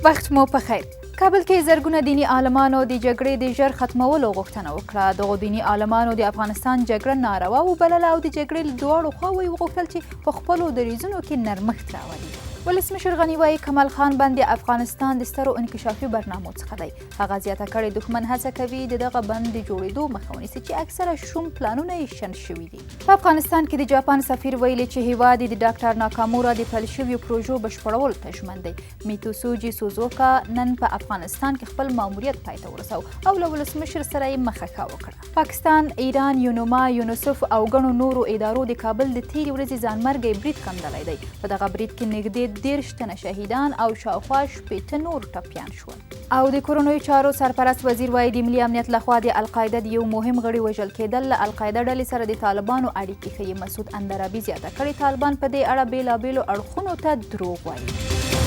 وخت مو په خیر. کابل کې زرګونه دیني عالمانو د جګړې د ژر ختمولو غوښتنه وکړه. دغو دیني عالمانو د افغانستان جګړه ناروا وبلله او د جګړې له دواړو خواوو یې وغوښتل چې په خپلو دریځونو کې نرمښت راولي. ولسمشر غني وایي کمال خان بند د افغانستان د سترو انکشافي برنامو څخه دی. هغه زیاته کړې دښمن هڅه کوي د دغه بند د جوړېدو مخه ونیسي چې اکثره شوم پلانونه یې شنډ شوي دي. په افغانستان کې د جاپان سفیر ویلي چې هیواد د ډاکټر ناکامورا د پیل شویو پروژو بشپړولو ته ژمن دی. میتوسوجي سوزوکا نن په افغانستان کې خپل ماموریت پای ته ورسو او له ولسمشر سره یې مخه ښه وکړه. پاکستان، ایران، یونما، یونیسف او ګڼو نورو ادارو د کابل د تېرې ورځې ځانمرګی برید ښندلی دی. په دغه برید کې نږدې 30 تنه شهیدان او شاوخوا 60 نور ټپیان شول. او د کورنیو چارو سرپرست وزیر وایي د ملي امنیت لخوا د القاعده د یو مهم غړي وژل کېدل له القاعده ډلې سره د طالبانو اړیکې ښیي. مسعود اندرابي زیاته کړې طالبان په دې اړه بېلابېلو اړخونو ته دروغ وایي.